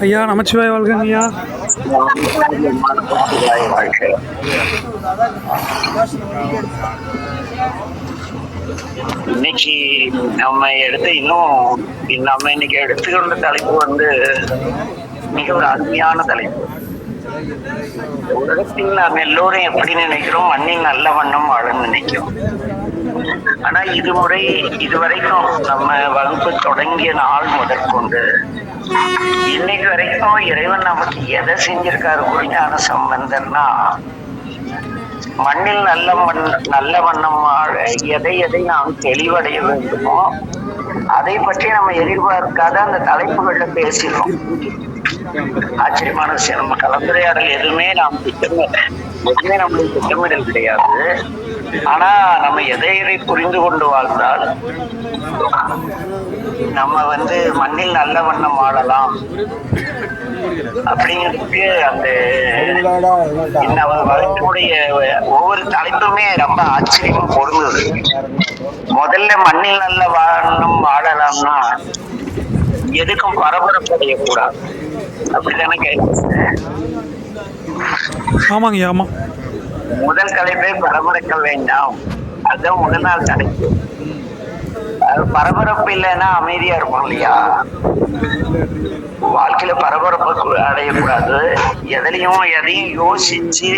ஐயா நமச்சிவாய வாழ்க்கங்க ஐயா. இன்னைக்கு நம்ம இன்னைக்கு எடுத்துக்கொண்ட தலைப்பு வந்து மிக ஒரு அருமையான தலைப்பு. உலகத்தில் நாம் எல்லோரும் எப்படி நினைக்கிறோம், மண்ணின் நல்ல வண்ணம் வாழன்னு நினைக்கிறோம். ஆனா இதுவரைக்கும் நம்ம வகுப்பு தொடங்கிய நாள் முதற்கொண்டு இன்னைக்கு வரைக்கும் இறைவன் நமக்கு எதை செஞ்சிருக்காரு குருஞான சம்பந்தர்னா, மண்ணில் நல்ல வண்ணம் வாழ எதை நாம் தெளிவடைய வேண்டுமோ அதை பற்றி நம்ம எதிர்பார்க்காத அந்த தலைப்புகள்ல பேசினோம். ஆச்சரியமான விஷயம், நம்ம கலந்துரையாடல் எதுவுமே நம்மளுடைய திட்டமிடல் கிடையாது. ஆனா நம்ம எதை புரிந்து கொண்டு வாழ்ந்தால் நம்ம மண்ணில் நல்ல வண்ணம் வாழலாம் அப்படிங்கிறதுக்கு அந்த வகுப்பினுடைய ஒவ்வொரு தலைப்புமே ரொம்ப ஆச்சரியமா பொருந்தது. முதல்ல மண்ணில் நல்ல வண்ணம் வாழலாம்னா எதுக்கும் பரபரப்பு அடையக்கூடாது, அப்படித்தானே கேட்க? ஆமாங்க. ஆமா, முதல் தலைப்பே பரபரக்க வேண்டாம், அதுதான் முதல் நாள் தலைப்பு. பரபரப்பு இல்லைன்னா அமைதியா இருக்கும் இல்லையா? வாழ்க்கையில பரபரப்பு அடையக்கூடாது. எதையும் யோசிச்சு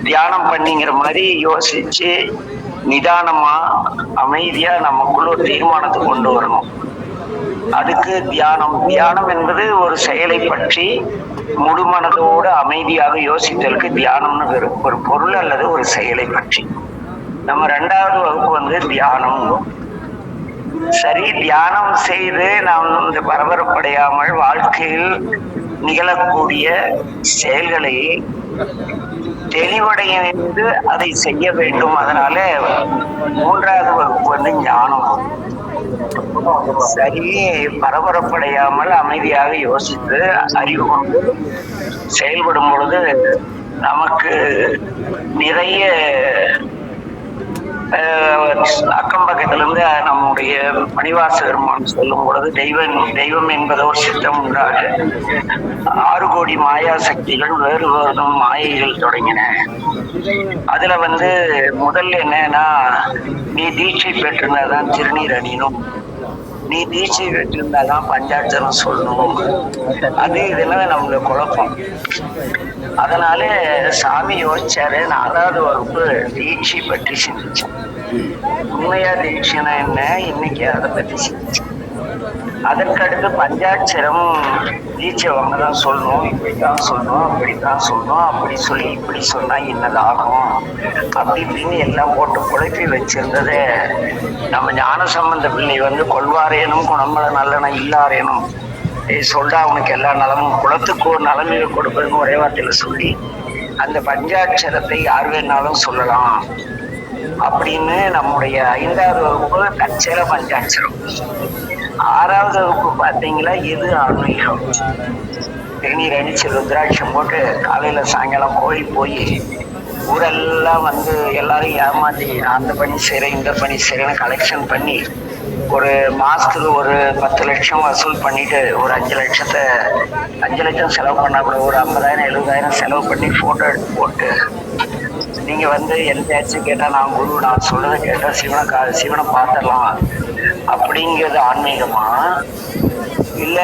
தியானம் பண்ணிங்கிற மாதிரி யோசிச்சு நிதானமா அமைதியா நமக்குள்ள ஒரு தீர்மானத்தை கொண்டு வரணும். அதுக்கு தியானம் என்பது ஒரு செயலை பற்றி முழு மனதோடு அமைதியாக யோசித்தலுக்கு தியானம்னு ஒரு பொருள் அல்லது ஒரு செயலை பற்றி. நம்ம 2வது வகுப்பு தியானம். சரி, தியானம் செய்து நாம் பரபரப்படையாமல் வாழ்க்கையில் நிகழக்கூடிய செயல்களை தெளிவடைந்து அதை செய்ய வேண்டும். அதனால 3வது வகுப்பு ஞானம். சரி, பரபரப்படையாமல் அமைதியாக யோசித்து அறிவு கொண்டு செயல்படும் பொழுது நமக்கு நிறைய அக்கம் பக்கத்துல இருந்து நம்முடைய மணிவாச பெருமான் சொல்லும் பொழுது தெய்வம் என்பது ஒரு சித்தம் உண்டாக 6 கோடி மாயா சக்திகள் வேறு மாயைகள் தொடங்கின. அதுல முதல்ல என்னன்னா, நீ தீட்சை பெற்றிருந்தாதான் திருநீர் அணியணும், நீ தீட்சை பெற்றிருந்தாதான் பஞ்சாட்சரம் சொல்லணும். இதெல்லாம் நம்மள குழப்பம். அதனால சாமி யோசிச்சாரு, 4வது வகுப்பு தீட்சை பற்றி சிந்திச்சேன். உண்மையா தீட்சைனா என்ன, இன்னைக்கு அதை பற்றி சிந்திச்சேன். அதற்கடுத்து பஞ்சாட்சரம் தீட்சை வாங்கதான் சொல்லணும், இப்படித்தான் சொல்லணும், அப்படித்தான் சொல்லணும், அப்படி சொல்லி இப்படி சொன்னா என்னதாகும் அப்படி இப்படின்னு எல்லாம் போட்டு குழப்பி வச்சிருந்ததே நம்ம ஞான சம்பந்த பிள்ளை கொள்வாரேனும் குணம்பல நல்லன இல்லாரேனும் சொல்றா அவனுக்கு எல்லா நலமும் குலத்துக்கு ஒரு நலமிக கொடுப்பதுன்னு ஒரே வார்த்தையில சொல்லி அந்த பஞ்சாட்சரத்தை யார் வேணாலும் சொல்லலாம் அப்படின்னு நம்முடைய 5வது வகுப்பு தற்செயல பஞ்சாட்சரம். 6வது வகுப்பு பார்த்தீங்களா, எது ஆன்மீகம். திருநீர் அணிச்சு ருத்ராட்சம் போட்டு காலையில சாயங்காலம் கோயில் போய் ஊரெல்லாம் எல்லாரும் ஏமாத்தி அந்த பணி செய்யறேன் இந்த பணி செய்யறேன்னு கலெக்ஷன் பண்ணி ஒரு மாசத்துக்கு ஒரு 10 லட்சம் வசூல் பண்ணிட்டு ஒரு 5 லட்சம் செலவு பண்ணா கூட ஒரு 50,000 70,000 செலவு பண்ணி போட்டோ எடுத்து போட்டு நீங்க எந்தாச்சும் கேட்டா நான் குரு, நான் சொல்றதை கேட்டா சிவனை பார்த்துடலாம் அப்படிங்கிறது ஆன்மீகமா? இல்ல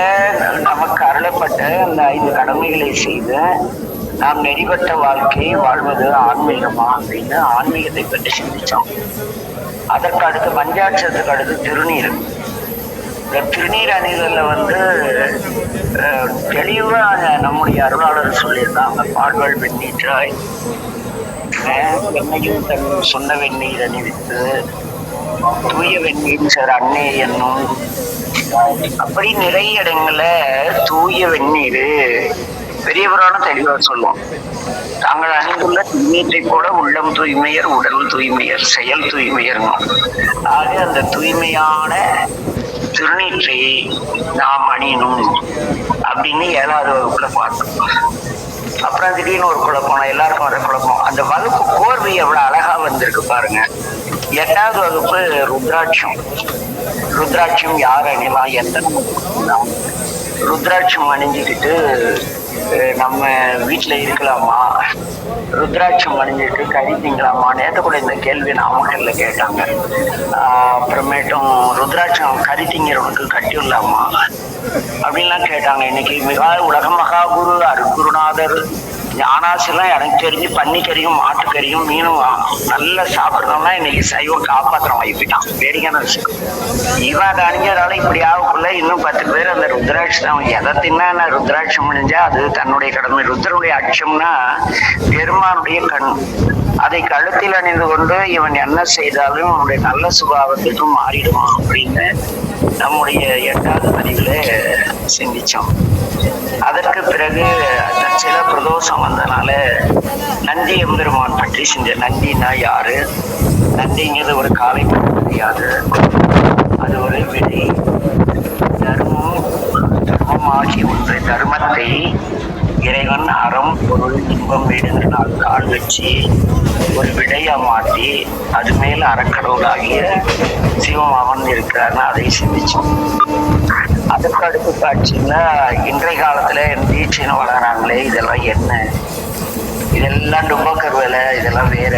நமக்கு அருளப்பட்ட அந்த 5 கடமைகளை செய்து நாம் நெறிபட்ட வாழ்க்கையை வாழ்வது ஆன்மீகமா அப்படின்னு ஆன்மீகத்தை பற்றி சிந்திச்சோம். அதற்கு அடுத்து பஞ்சாட்சரத்துக்கு அடுத்து திருநீர். இந்த திருநீர் அணிதல்ல தெளிவா நம்முடைய அருளாளர் சொல்லியிருக்காங்க, பால்வள் வெந்நீற்றாய் வெண்ணையும் தன் சொன்ன வெந்நீர் அணிவித்து தூய வெந்நீர் சார் அன்னை என்னும். அப்படி நிறைய இடங்கள்ல தூய வெந்நீர் பெரிய புராண தெளிவா சொல்லுவோம். தாங்கள் அணிந்துள்ள தூய்மையை போல உள்ளம் தூய்மையர், உடல் தூய்மையர், செயல் தூய்மையர். ஆக அந்த தூய்மையான திருநீற்றை நாம் அணியணும் அப்படின்னு 7வது வகுப்புல பார்த்தோம். அப்புறம் திடீர்னு ஒரு குழப்பம், எல்லாருக்கும் வர குழப்பம். அந்த வகுப்பு கோர்வை எவ்வளவு அழகா வந்திருக்கு பாருங்க. 8வது வகுப்பு ருத்ராட்சம் யார் அணியலாம், எத்தனை ருத்ராட்சம் அணிஞ்சுக்கிட்டு நம்ம வீட்டில் இருக்கலாமா, ருத்ராட்சம் அணிஞ்சிட்டு கறி திங்கலாமா, நேற்று கூட இந்த கேள்வி நாமக்கல்ல கேட்டாங்க. அப்புறமேட்டும் ருத்ராட்சம் கறி திங்கிறவனுக்கு கட்டி விடலாமா அப்படின்லாம் கேட்டாங்க. இன்னைக்கு உலக மகாகுரு அருட்குருநாதர் ஞானாசிலாம் எனக்கு தெரிஞ்சு பன்னிக்கறியும் மாட்டுக்கறியும் மீனும் நல்லா சாப்பிட்றோம்னா இன்னைக்கு சைவம் காப்பாத்திரம் வாய்ப்பிட்டான். வேடிக்கையான விஷயம். இவன் அதை அணிஞ்சதால இப்படி ஆகக்குள்ள இன்னும் 10 பேர் அந்த ருத்ராட்சம் எதை தின்னா ருத்ராட்சம் அணிஞ்சா அது தன்னுடைய கடமை. ருத்ரனுடைய அச்சம்னா பெருமானுடைய கண். அதை கழுத்தில் அணிந்து கொண்டு இவன் என்ன செய்தாலும் அவனுடைய நல்ல சுபாவத்திற்கு மாறிடுமா அப்படின்னு நம்முடைய 8வது பதிவுல சிந்திச்சோம். அதற்கு பிறகு சில பிரதோஷம் வந்தனால நந்தி எம்பெருமான் பற்றி செஞ்ச. நந்தினா யாரு? நந்திங்கிறது ஒரு காலை கிடையாது, அது ஒரு விடை. தர்மம் ஆகிய ஒன்று. தர்மத்தை இறைவன் அறம் பொருள் இன்பம் வீடுங்கிற 4 கால் வச்சு ஒரு விடையா மாற்றி அது மேல அறக்கடவுளாகிய சிவம் அவன் இருக்கிறாருன்னு அதை சிந்திச்சோம். அதுக்கு அடுத்து காட்சின்னா இன்றைய காலத்துல தீட்சைன்னு வளர்றாங்களே, இதெல்லாம் என்ன? இதெல்லாம் டும்பக்கர் வேலை, இதெல்லாம் வேற,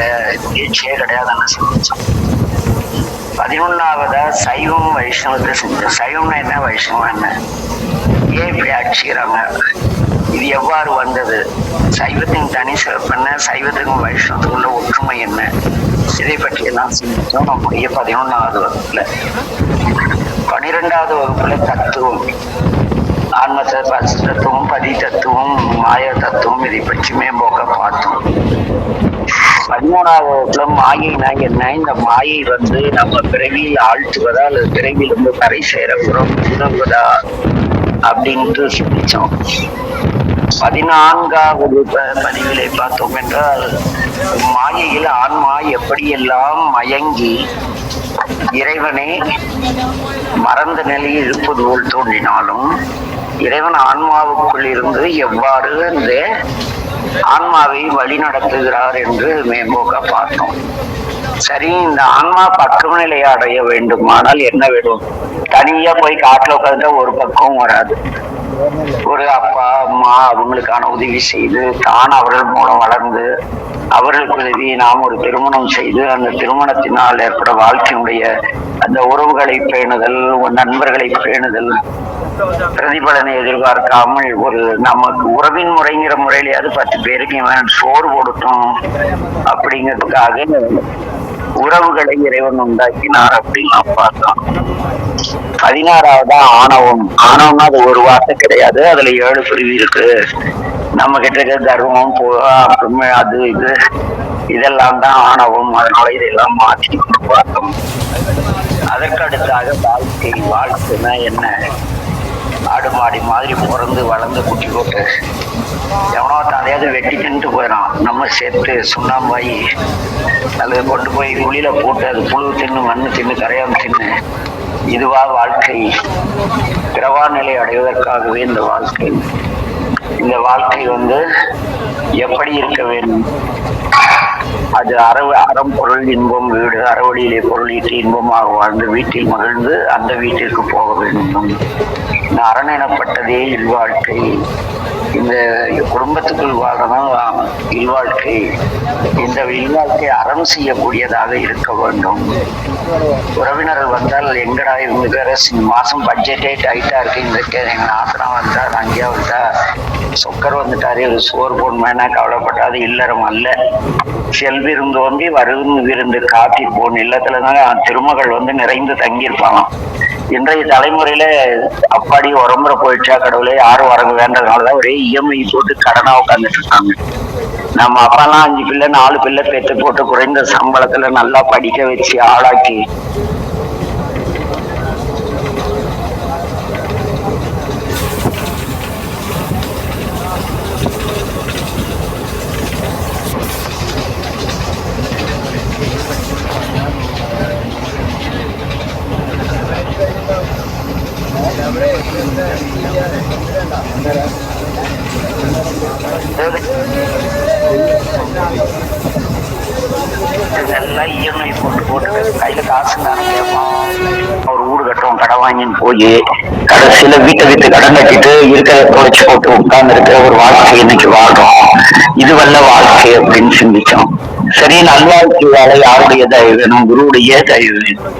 தீட்சையே கிடையாதுன்னு சிந்திச்சோம். 11ஆவதா சைவம் வைஷ்ணவத்தை செஞ்சோம். சைவம்னா என்ன, வைஷ்ணவம் என்ன, ஏன் இப்படி அடிச்சுக்கிறாங்க, இது எவ்வாறு வந்தது, சைவத்தின் தனி சிறப்பு என்ன, சைவத்துக்கும் வைஷ்ணவத்துக்கும் உள்ள ஒற்றுமை என்ன, இதை பற்றி எல்லாம் சிந்திச்சோம் நம்முடைய 11ஆவது வகுப்புல. 12ஆவது வகுப்புல தத்துவம், ஆன்ம தத்துவம், பதி தத்துவம், மாய தத்துவம், இதை பற்றி மேம்போக்க பார்த்தோம். 13ஆவது வகுப்புல மாயினா என்ன, இந்த மாயை நம்ம பிறவியில் ஆழ்த்துவதா அல்லது பிறவியிலிருந்து கரை சேர உதவுவதா அப்படின்ட்டு சிந்திச்சோம். 14ஆவது பதிவிலை பார்த்தோம் என்றால் மாயையில் ஆன்மா எப்படியெல்லாம் மயங்கி இறைவனை மறந்த நிலையில் இருப்பது போல் தோன்றினாலும் இறைவன் ஆன்மாவுக்குள் இருந்து எவ்வாறு இந்த ஆன்மாவை வழி நடத்துகிறார் என்று மேம்போக்க பார்த்தோம். சரி, இந்த ஆன்மா பக்குவ நிலையை அடைய வேண்டுமானால் என்ன வேணும்? தனியா போய் காட்டுல உட்கார்ந்தா ஒரு பக்கம் வராது. ஒரு அப்பா அம்மா அவங்களுக்கான உதவி செய்து தான் அவர்கள் மூலம் வளர்ந்து அவர்களுக்கு உதவி நாம் ஒரு திருமணம் செய்து அந்த திருமணத்தினால் ஏற்பட வாழ்க்கையினுடைய அந்த உறவுகளை பேணுதல், நண்பர்களை பேணுதல், பிரதிபலனை எதிர்பார்க்காமல் ஒரு நமக்கு உறவின் முறைங்கிற முறையிலேயாவது 10 பேருக்கு இவன் சோறு கொடுத்தோம் அப்படிங்கிறதுக்காக உறவுகளை இறைவன் உண்டாக்கினார் அப்படின்னு பார்த்தோம். 16ஆவதா ஆணவம். ஆணவம்னா அது ஒரு வார்த்தை கிடையாது, அதுல 7 பிரிவு இருக்கு. நம்ம கிட்ட இருக்க கர்வம், அது இது இதெல்லாம் தான் ஆணவம். அதனால இதெல்லாம் மாற்றி பார்த்தோம். அதற்கு அடுத்தாக வாழ்க்கை. வாழ்க்கைன்னா என்ன? ஆடு மாடி மாதிரி பிறந்து வளர்ந்து குட்டி போட்டு எவனோ அதையாவது வெட்டி தின்ட்டு போயிடான். நம்ம சேர்த்து சுண்ணாம்பாயி அல்லது கொண்டு போய் குழியில போட்டு அது புழு தின்னு, மண்ணு தின்னு, கரையாம தின்னு, இதுவா வாழ்க்கை? பிறவா நிலை அடைவதற்காகவே இந்த வாழ்க்கை. இந்த வாழ்க்கை எப்படி இருக்க வேண்டும்? அது அறம் பொருள் இன்பம் வீடு. அறவழியிலே பொருள் ஈட்டி இன்பமாக வாழ்ந்து வீட்டில் மகிழ்ந்து அந்த வீட்டிற்கு போக வேண்டும். இந்த அரண் எனப்பட்டதே இல்வாழ்க்கை. இந்த குடும்பத்துக்குள் வாழணும் இல்வாழ்க்கை. இந்த இல்வாழ்க்கை அறம் செய்யக்கூடியதாக இருக்க வேண்டும். உறவினர்கள் வந்தால் எங்கடா இவங்க வேற மாசம் பட்ஜெட்டே டைட்டா இருக்கு, இந்த எங்க ஆத்திரா வந்தா, அங்கேயா வந்தா, சொக்கர் வந்துட்டாரு, ஒரு சோறு போடணும்னா கவலைப்பட்டாது. இல்லறம் அல்ல, செல்விருந்தோம்பி வரும் விருந்து காட்டி போன் இல்லத்துலதான் திருமகள் நிறைந்து தங்கியிருப்பாங்க. இன்றைய தலைமுறையில அப்பாடி உரம்புற போயிடுச்சா கடவுளே, யாரும் வரங்க வேண்டதுனாலதான் ஒரே இஎம்ஐ போட்டு கடனா உட்காந்துட்டு இருக்காங்க. நம்ம அப்பாலாம் 5 பிள்ளை 4 பிள்ளை பெற்று போட்டு குறைந்த சம்பளத்துல நல்லா படிக்க வச்சு ஆளாக்கி எல்லாம் இஎம்ஐ போட்டு கையில காசு தானே கேட்போம். ஒரு வீடு கட்டுறோம் கடன் வாங்கின்னு போய் கடைசியில வீட்டை விட்டு கடன் கட்டிட்டு இருக்கிறத தொலைச்சு போட்டு உட்கார்ந்து இருக்கிற ஒரு வாழ்க்கை இன்னைக்கு வாழ்றோம். இது வல்ல வாழ்க்கை அப்படின்னு சிந்திச்சோம். சரி, நல்வாழ்க்கை வாழ யாருடைய தயவு வேணும்? குருவுடைய தயவு வேணும்.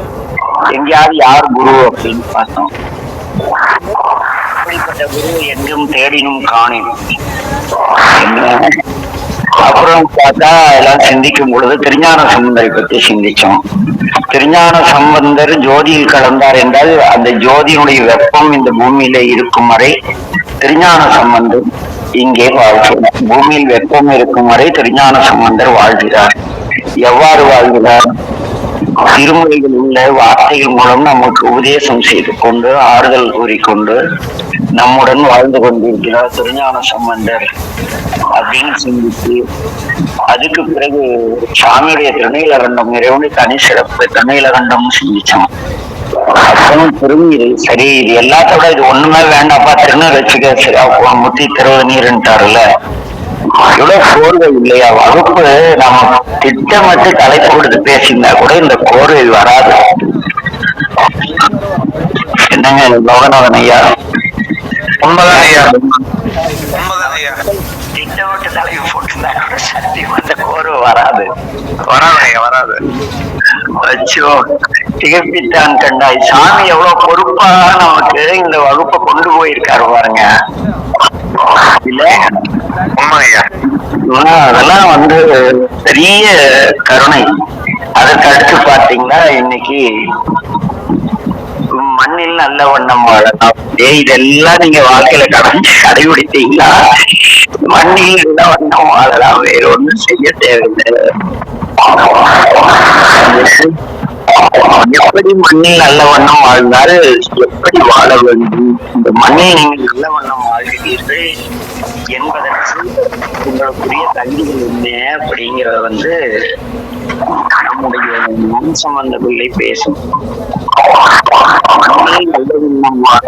எங்கேயாவது யார் குரு அப்படின்னு பார்த்தோம். அப்படிப்பட்ட குரு எங்கும் தேடினும் காணினும். அப்புறம் பார்த்தா எல்லாம் சிந்திக்கும் பொழுது திருஞான சம்பந்தரை பற்றி சிந்திச்சோம். திருஞான சம்பந்தர் ஜோதியில் கலந்தார் என்றால் அந்த ஜோதியினுடைய வெப்பம் இந்த பூமியில இருக்கும் வரை திருஞான சம்பந்தர் இங்கே வாழ்கிறார். பூமியில் வெப்பம் இருக்கும் வரை திருஞான சம்பந்தர் வாழ்கிறார். எவ்வாறு வாழ்கிறார்? திருமுறைகள் உள்ள வார்த்தைகள் மூலம் நமக்கு உபதேசம் செய்து கொண்டு ஆறுதல் கூறிக்கொண்டு நம்முடன் வாழ்ந்து கொண்டிருக்கிறார் திருஞான சம்பந்தர் அப்படின்னு சிந்திச்சு, அதுக்கு பிறகு சாமியுடைய திருநீலகண்டம் இறைவனுடைய தனி சிறப்பு திருநீலகண்டம் சிந்திச்சோம். அப்புறம் திருநீர் சரி, இது எல்லாத்தோட இது ஒண்ணுமே வேண்டாப்பா, திருநீர் வச்சுக்க சரி முத்தி திருநீர்ன்ட்டாருல, இவ்வளவு கோர்வை இல்லையா? வகுப்பு நம்ம திட்டமிட்டு தலைப்பு கொடுத்து பேசியிருந்தா கூட இந்த கோர்வை வராது. என்னங்க லோகநாதன் ஐயா? உண்மைதான் ஐயா. திட்டமிட்டு தலைப்பு போட்டுருந்தா கூட சத்தியம் அந்த கோர்வை வராது. வராது. அச்சோ, திகழ்பித்தான் கண்டாய். சாமி எவ்வளவு பொறுப்பா நமக்கு இந்த வகுப்பை கொண்டு போயிருக்காரு பாருங்க. இல்ல அதெல்லாம் பெரிய கருணை. அதற்கு அடுத்து பாத்தீங்கன்னா இன்னைக்கு மண்ணில் நல்ல வண்ணம் வாழலாம். இதெல்லாம் நீங்க வாழ்க்கையில கடைபிடித்தீங்களா? மண்ணில் நல்ல வண்ணம் வாழலாம், வேற ஒண்ணும் செய்ய தேவையில்லை. எப்படி மண்ணில் நல்ல வண்ணம் வாழ்ந்தால் எப்படி வாழ வேண்டும், இந்த மண்ணில் நீங்கள் நல்ல வண்ணம் வாழ்கிறீர்கள் என்பதற்கு உங்களுக்குரிய தகுதிகள் என்ன அப்படிங்கிறத நம்முடைய மண் சம்பந்த பிள்ளை பேசும். மண்ணில் நல்ல வண்ணம் வாழ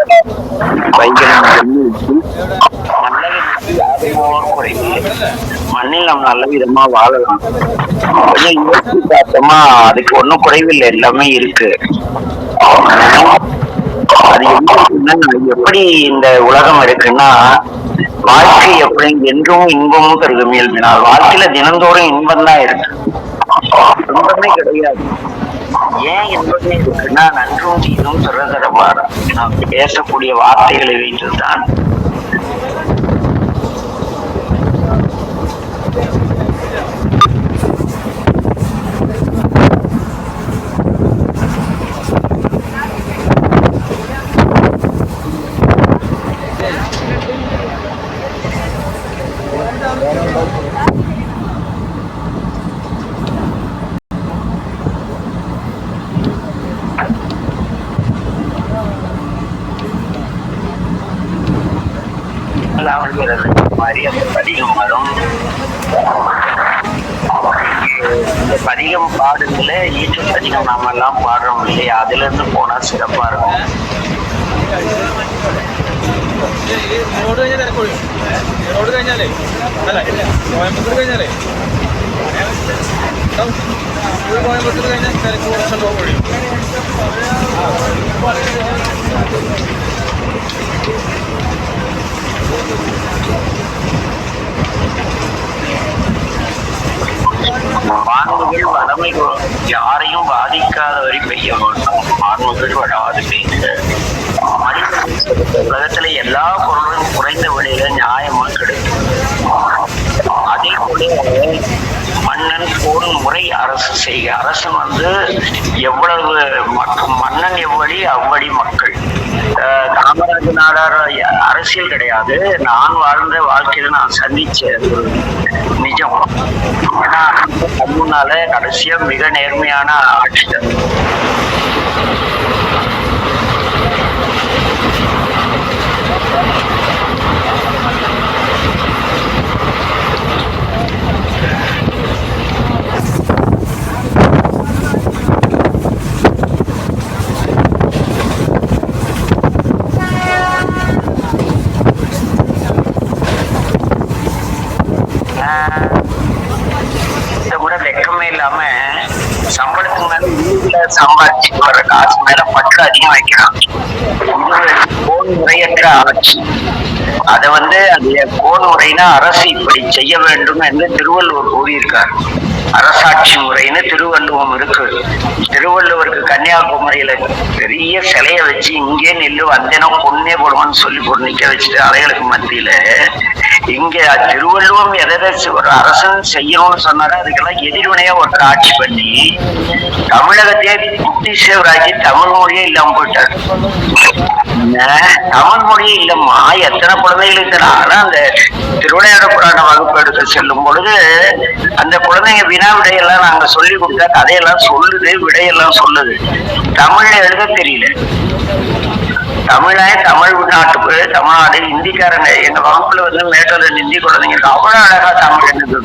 மண்ணில் நம்ம நல்ல விதமா வாழலாம். கொஞ்சம் யோசிச்சு பார்த்தோமா, அதுக்கு ஒன்றும் குறைவில்லை, எல்லாமே இருக்கு. அது எப்படி இந்த உலகம் இருக்குன்னா, வாழ்க்கை எப்படி என்றும் இன்பமும் பெருகும் இயல்பினால் வாழ்க்கையில தினந்தோறும் இன்பம் தான் இருக்கு, இன்பமே கிடையாது. ஏன் இன்பமே இருக்குன்னா, நன்றும் தீனும் சிறதரப்பாடு நாம் பேசக்கூடிய வார்த்தைகளை வைத்துதான் மாதிரி அந்த பதிகம் வரும். இந்த பதிகம் பாடுங்கள ஈட்டு பதிகம் நாம எல்லாம் பாடுறோம் இல்லையா, அதுல இருந்து போனா சிறப்பா இருக்கும். மாண்புகள் வளமை யாரையும் பாதிக்காத வரை பெய்ய வேண்டும். மாண்புகள் வளாது பெய்க. உலகத்துல எல்லா பொருளும் குறைந்த விலையில நியாயமா கிடைக்கும். அதே போல மன்னன் போடும் முறை அரசு செய்க. அரசன் எவ்வளவு மன்னன் எவ்வளி அவ்வளி மக்கள். காமராஜ் நாடார் அரசியல் கிடையாது, நான் வாழ்ந்த வாழ்க்கையில நான் சந்திச்ச ஒரு நிஜம். ஏன்னா முன்னால கடைசியா மிக நேர்மையான ஆட்சி. கூட வெக்கமே இல்லாம தொழில சம்பாதிச்சு வர காசு மேல பற்று அதிகம் வைக்கிறான். கோன் முறையற்ற ஆட்சி. அத அது கோன் முறைனா அரசு இப்படி செய்ய வேண்டும் என்று திருவள்ளுவர் கூறியிருக்கார். அரசாட்சி முறைன்னு திருவள்ளுவம் இருக்கு. திருவள்ளுவருக்கு கன்னியாகுமரியில பெரிய சிலைய வச்சு இங்கே நெல்லு வந்தேனா பொண்ணே போடுவான்னு சொல்லி நிக்க வச்சுட்டு அலைகளுக்கு மத்தியில இங்க திருவள்ளுவம் எதை ஒரு அரசன் செய்யணும்னு சொன்னாரு. அதுக்கெல்லாம் எதிர்வினையா ஒருத்தர் ஆட்சி பண்ணி தமிழகத்தையே குட்டி சேவராக்கி தமிழ் மொழியே இல்லாம போயிட்டாரு. தமிழ் மொழியே இல்லம்மா, எத்தனை குழந்தைகளுக்கு ஆனா அந்த திருவிளையாட புராண வகுப்பு எடுத்து செல்லும் பொழுது அந்த குழந்தைங்க வினா விடையெல்லாம் நாங்க சொல்லி கொடுத்தா கதையெல்லாம் சொல்லுது, விடையெல்லாம் சொல்லுது. தமிழ்ல எழுத தெரியல. தமிழ் நாட்டுக்கு தமிழ்நாடு ஹிந்திக்காரங்க எங்க வகுப்புல மேட்டூர்ல ஹிந்தி குழந்தைங்க அவ்வளவு அழகா தமிழ் எழுது.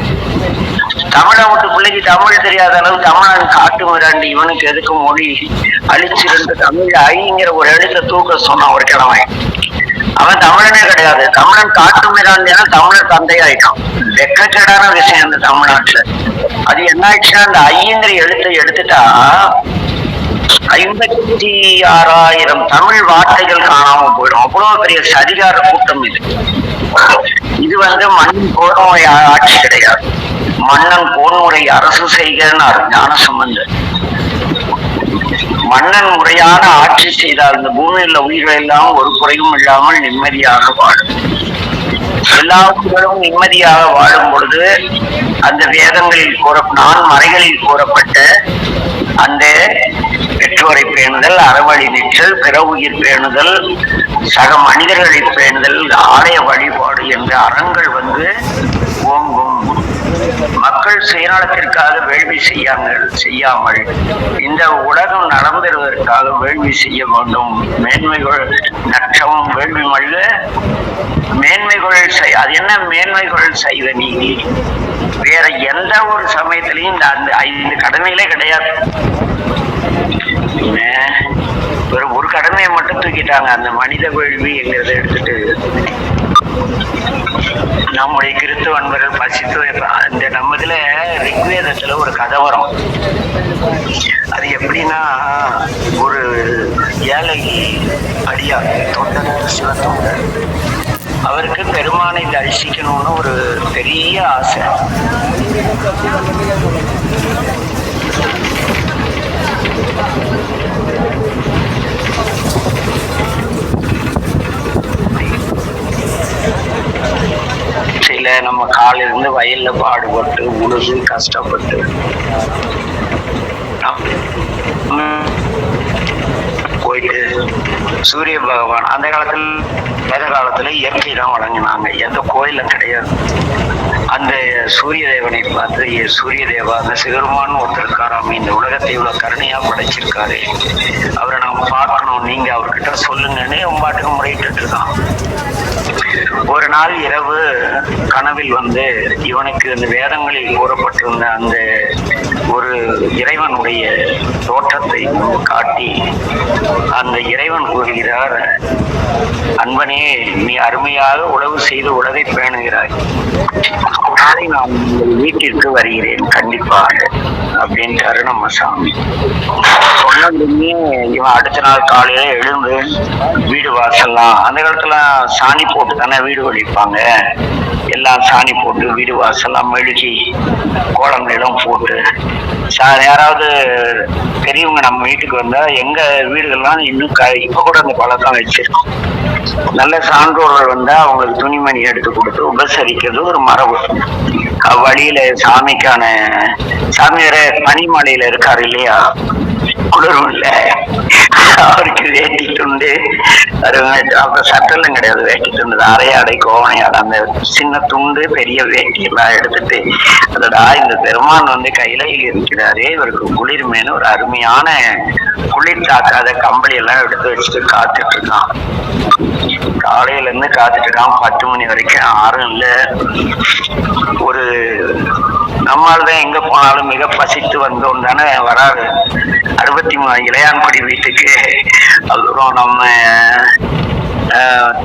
தமிழை விட்டு பிள்ளைக்கு தமிழ் தெரியாத அளவு தமிழன் காட்டு மிராண்டி இவனுக்கு எதுக்கு மொழி அழிச்சிருந்து தமிழ் ஐங்கிற ஒரு எழுத்தை தூக்க சொன்னான் ஒரு கிழமை. அவன் தமிழனே கிடையாது, தமிழன் காட்டு மிராண்டினா தமிழர் தந்தையாயிட்டான். வெக்கச்சேடான விஷயம் இந்த தமிழ்நாட்டுல. அது என்ன ஆயிடுச்சுன்னா அந்த ஐங்கிற எழுத்தை எடுத்துட்டா 56,000 தமிழ் வார்த்தைகள் காணாம போயிடும். அவ்வளவு பெரிய சதிகார கூட்டம் இது. இது மன்னன் கோன்முறை ஆட்சி கிடையாது. மன்னன் கோன்முறை அரசு செய்கிறார் ஞானசம்பந்தர். மன்னன் முறையான ஆட்சி செய்தால் இந்த பூமியில் உயிர்கள் எல்லாம் ஒரு குறையும் இல்லாமல் நிம்மதியாக வாழும். எல்லா உயிர்களும் நிம்மதியாக வாழும் பொழுது அந்த வேதங்களில் மறைகளில் கூறப்பட்ட அந்த பெற்றோரை பேணுதல், அறவழி நிற்றல், பிற உயிர் பேணுதல், சக மனிதர்களை பேணுதல், ஆலய வழிபாடு என்ற அறங்கள் ஓங்கும். மக்கள் சுயநலத்திற்காக வேள்வி செய்யாமல் இந்த உலகம் நடந்ததற்காக வேள்வி செய்ய வேண்டும். மேன்மைகள் நற்றவும் வேள்வி மல்ல மேன்மைகள் அது என்ன மேன்மைகள் செய்த நீதி. வேற எந்த ஒரு சமயத்திலையும் இந்த 5 கடமைகளே கிடையாது. ஒரு கடமையை மட்டும் தூக்கிட்டாங்க, அந்த மனித வேள்வி என்கிறத எடுத்துட்டு. நம்முடைய கிறிஸ்துவ அன்பர்கள் பசித்து அந்த நம்ம இதுல ரிக்வேதத்துல ஒரு கதை வரும். அது எப்படின்னா, ஒரு ஏழை அடியார் தொண்டர், சிவத்தொண்டர், அவருக்கு பெருமானை தரிசிக்கணும்னு ஒரு பெரிய ஆசை. நம்ம காலையில இருந்து வயல்ல பாடுபட்டு உழுது கஷ்டப்பட்டு போயிட்டு சூரிய பகவான் அந்த காலத்துல இயற்கை தான் வழங்கினாங்க, எந்த கோயிலும் கிடையாது. அந்த சூரிய தேவனை பார்த்து, சூரிய தேவா அந்த சிவருமான்னு ஒருத்தர் இருக்காராம, இந்த உலகத்தை இவ்வளவு கருணையா படைச்சிருக்காரு, அவரை நாம பார்க்கணும், நீங்க அவர்கிட்ட சொல்லுங்கன்னு பாட்டுக்கு முறையிட்டு இருக்கான். ஒரு நாள் இரவு கனவில் இவனுக்கு இந்த வேதங்களில் கூறப்பட்டிருந்த அந்த ஒரு இறைவனுடைய தோற்றத்தை காட்டி அந்த இறைவன் கூறுகிறார், அன்பனே, நீ அருமையாக உழவு செய்து உலகை பேணுகிறாய், நாளை நான் உங்கள் வீட்டிற்கு வருகிறேன் கண்டிப்பாக அப்படின்ட்டாரு நம்ம சாமி. சொன்னதுமே இவன் அடுத்த நாள் காலையில எழுந்து வீடு வாசல்லாம், அந்த காலத்துல சாணி போட்டு தானே வீடு வலிப்பாங்க, எல்லாம் சாணி போட்டு வீடு வாசல்லாம் மெழுகி கோலம் நிலம் போட்டு, யாராவது பெரியவங்க நம்ம வீட்டுக்கு வந்தா எங்க வீடுகள்லாம் இன்னும் இப்ப கூட அந்த பழக்கம் வச்சிருக்கோம். நல்ல சான்றோர்கள் வந்தா அவங்களுக்கு துணிமணி எடுத்து கொடுத்து உபசரிக்கிறது ஒரு மரபு. வழியில சாமிக்கான சாமியார பனிமலையில இருக்காரு இல்லையா, குளிரும் இல்ல, அவருக்கு வேட்டி துண்டு, அப்ப சட்டெல்லாம் கிடையாது, வேட்டி துண்டு, அரையாடை கோவனையாடை அந்த சின்ன துண்டு பெரிய வேட்டி எல்லாம் எடுத்துட்டு, அதோடா இந்த பெருமான் கையில இருக்கிறாரே, இவருக்கு குளிர்மேனு ஒரு அருமையான குளிர் தாக்காத கம்பளி எல்லாம் எடுத்து வச்சுட்டு காத்துட்டு இருக்கான். காலையில இருந்து காத்துட்டு இருக்கான், 10 மணி வரைக்கும் யாரும் இல்ல. ஒரு நம்மால்தான் எங்க போனாலும் மிக பசித்து வந்தோம் தானே வராது. 63 இளையான்குடி வீட்டுக்கு, அப்புறம் நம்ம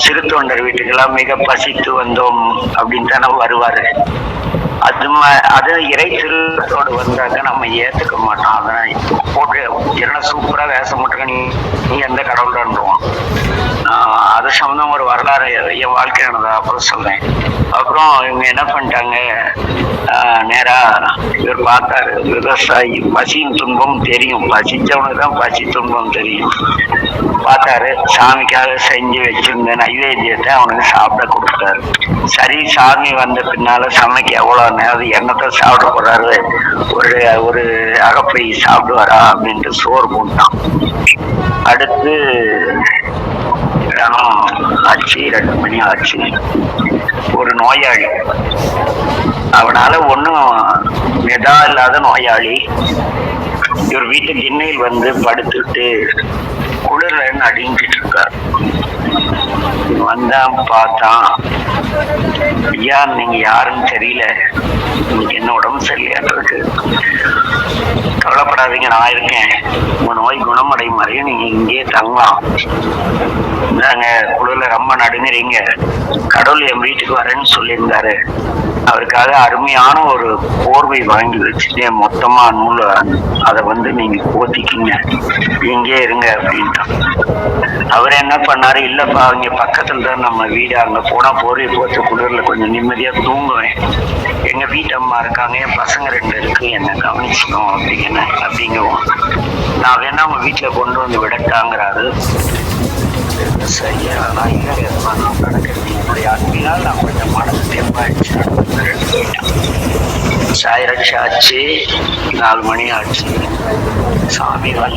சிறு தொண்டர் வீட்டுக்கெல்லாம் மிக பசித்து வந்தோம் அப்படின்னு தானே வருவாரு. அது இறை திருத்தோடு வந்தாக்க நம்ம ஏத்துக்க மாட்டோம். அதான் போட்டு என்ன சூப்பரா வேஷம் போட்டுக்க நீ எந்த கடவுள்ன்றோம். அது சம்பந்தம் ஒரு வரலாறு என் வாழ்க்கையானதா அப்புறம் சொல்றேன். அப்புறம் இவங்க என்ன பண்ணிட்டாங்க, நேரா இவர் பார்த்தாரு, விவசாயி பசியின் துன்பம் தெரியும், பசிச்சவனுக்கு தான் பசி துன்பம் தெரியும். பார்த்தாரு, சாமிக்காக செஞ்சு வச்சிருந்த நைவேத்தியத்தை அவனுக்கு சாப்பிட கொடுத்தாரு. சரி, சாமி வந்த பின்னால சமைக்க எவ்வளவு நேரம் எண்ணத்தை சாப்பிட போறாரு, ஒரு அகப்பை சாப்பிடுவாரா அப்படின்ட்டு சோறு போட்டான். அடுத்து ஆச்சு, 2 மணி ஆச்சு. ஒரு நோயாளி, அவனால ஒன்னும் மெதா இல்லாத நோயாளி, இவர் வீட்டு திண்ணையில் வந்து படுத்துட்டு குளிர்ல நடுங்கிட்டு இருக்கார். வந்தான், பார்த்தான், ஐயா நீங்க யாருன்னு தெரியல, இன்னைக்கு என்ன உடம்பு சரியில்லையாருக்கு, கவலைப்படாதீங்க நான் இருக்கேன், உங்க நோய் குணமடையும் வரையும் நீங்க இங்கேயே தங்கலாம். இந்தாங்க, குளிர்ல ரொம்ப நடுங்குறீங்க, கடவுள் என் வீட்டுக்கு வரேன்னு சொல்லியிருந்தாரு, அவருக்காக அருமையான ஒரு போர்வை வாங்கி வச்சுட்டேன், மொத்தமா நூல், அதை வந்து நீங்க போத்திக்கிங்க, இங்கே இருங்க அப்படின்ட்டு. அவர் என்ன பண்ணாரு, இல்லப்பா அவங்க பக்கத்துல தான் நம்ம வீடு, அங்க போனா போர்வை போட்டு குளிர்ல கொஞ்சம் நிம்மதியா தூங்குவேன், எங்க வீட்டு அம்மா இருக்காங்க, என் பசங்க 2 இருக்கு, என்ன கவனிச்சுக்கணும் அப்படிங்குவோம், நான் வேணா அவங்க வீட்டுல கொண்டு வந்து விடட்டாங்கிறாரு. சரியா, நான் இல்லை நடக்கிறது என்னுடைய அன்பினால் நான் கொஞ்சம் மனசு தெம்பாயிடுச்சு. சாயிரட்சி ஆச்சு, 4 மணி ஆச்சு. சாமி வந்து